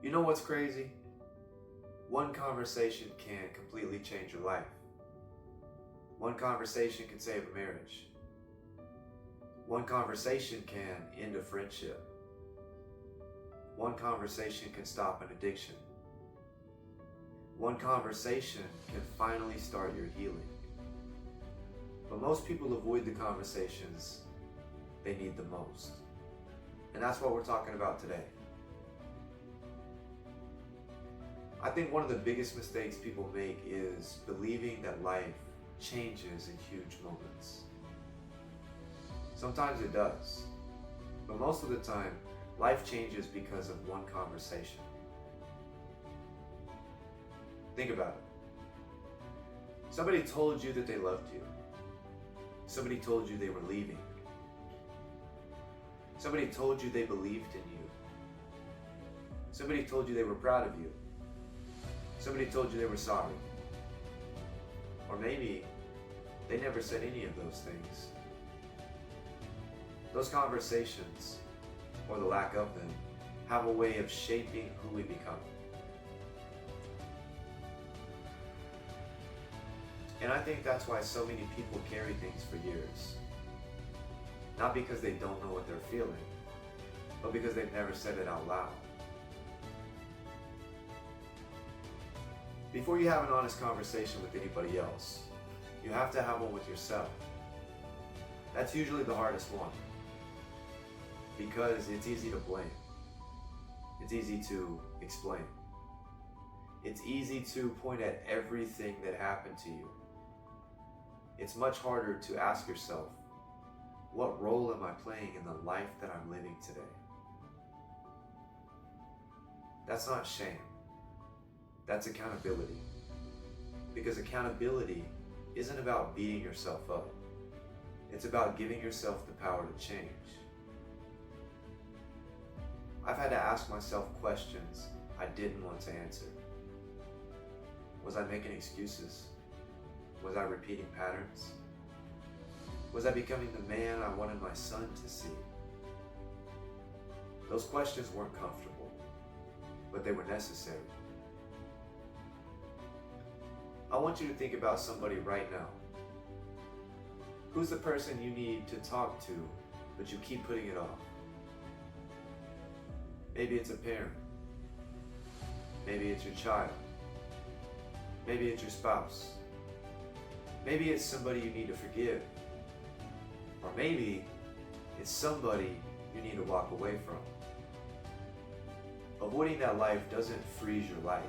You know what's crazy? One conversation can completely change your life. One conversation can save a marriage. One conversation can end a friendship. One conversation can stop an addiction. One conversation can finally start your healing. But most people avoid the conversations they need the most. And that's what we're talking about today. I think one of the biggest mistakes people make is believing that life changes in huge moments. Sometimes it does, but most of the time, life changes because of one conversation. Think about it. Somebody told you that they loved you. Somebody told you they were leaving. Somebody told you they believed in you. Somebody told you they were proud of you. Somebody told you they were sorry. Or maybe they never said any of those things. Those conversations, or the lack of them, have a way of shaping who we become. And I think that's why so many people carry things for years. Not because they don't know what they're feeling, but because they've never said it out loud. Before you have an honest conversation with anybody else, you have to have one with yourself. That's usually the hardest one, because it's easy to blame. It's easy to explain. It's easy to point at everything that happened to you. It's much harder to ask yourself, what role am I playing in the life that I'm living today? That's not shame. That's accountability. Because accountability isn't about beating yourself up. It's about giving yourself the power to change. I've had to ask myself questions I didn't want to answer. Was I making excuses? Was I repeating patterns? Was I becoming the man I wanted my son to see? Those questions weren't comfortable, but they were necessary. I want you to think about somebody right now. Who's the person you need to talk to, but you keep putting it off? Maybe it's a parent. Maybe it's your child. Maybe it's your spouse. Maybe it's somebody you need to forgive. Or maybe it's somebody you need to walk away from. Avoiding that life doesn't freeze your life.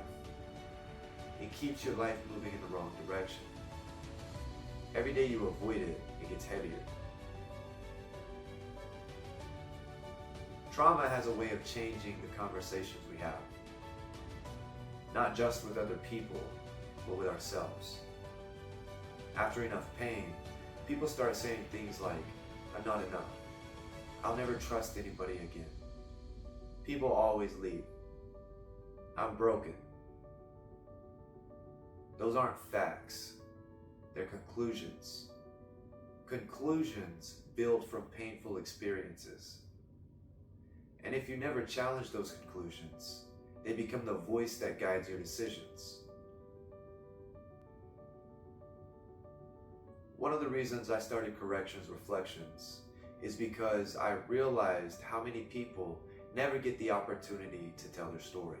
It keeps your life moving in the wrong direction. Every day you avoid it, it gets heavier. Trauma has a way of changing the conversations we have. Not just with other people, but with ourselves. After enough pain, people start saying things like, I'm not enough. I'll never trust anybody again. People always leave. I'm broken. Those aren't facts. They're conclusions. Conclusions built from painful experiences. And if you never challenge those conclusions, they become the voice that guides your decisions. One of the reasons I started Corrections Reflections is because I realized how many people never get the opportunity to tell their story.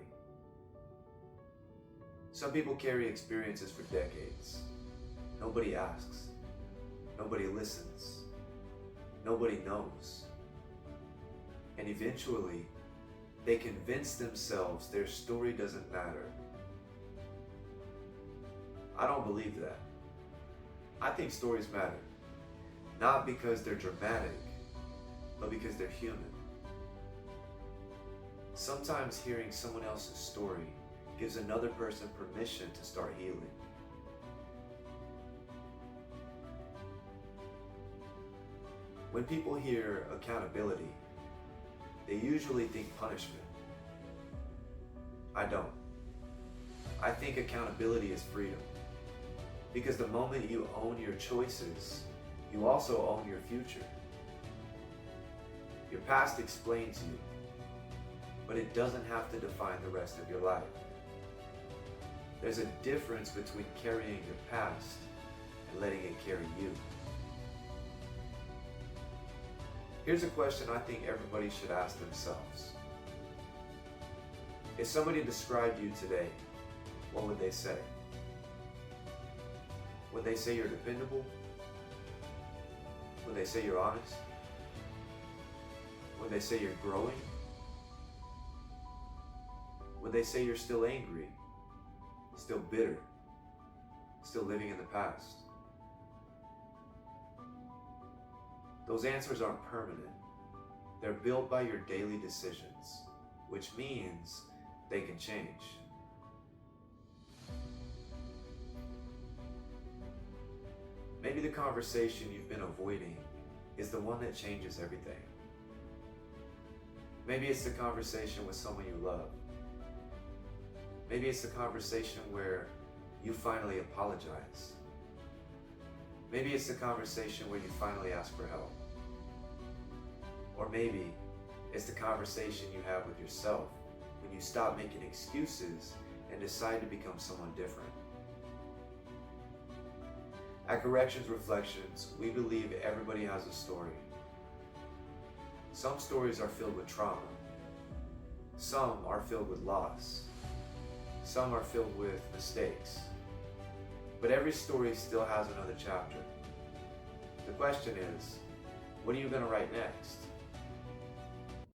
Some people carry experiences for decades. Nobody asks. Nobody listens. Nobody knows. And eventually, they convince themselves their story doesn't matter. I don't believe that. I think stories matter. Not because they're dramatic, but because they're human. Sometimes hearing someone else's story gives another person permission to start healing. When people hear accountability, they usually think punishment. I don't. I think accountability is freedom. Because the moment you own your choices, you also own your future. Your past explains you. but it doesn't have to define the rest of your life. There's a difference between carrying your past and letting it carry you. Here's a question I think everybody should ask themselves. If somebody described you today, what would they say? Would they say you're dependable? Would they say you're honest? Would they say you're growing? Would they say you're still angry, still bitter, still living in the past? Those answers aren't permanent. They're built by your daily decisions, which means they can change. Maybe the conversation you've been avoiding is the one that changes everything. Maybe it's the conversation with someone you love. Maybe it's the conversation where you finally apologize. Maybe it's the conversation where you finally ask for help. Or maybe it's the conversation you have with yourself when you stop making excuses and decide to become someone different. At Corrections Reflections, we believe everybody has a story. Some stories are filled with trauma. Some are filled with loss. Some are filled with mistakes. But every story still has another chapter. The question is, what are you going to write next?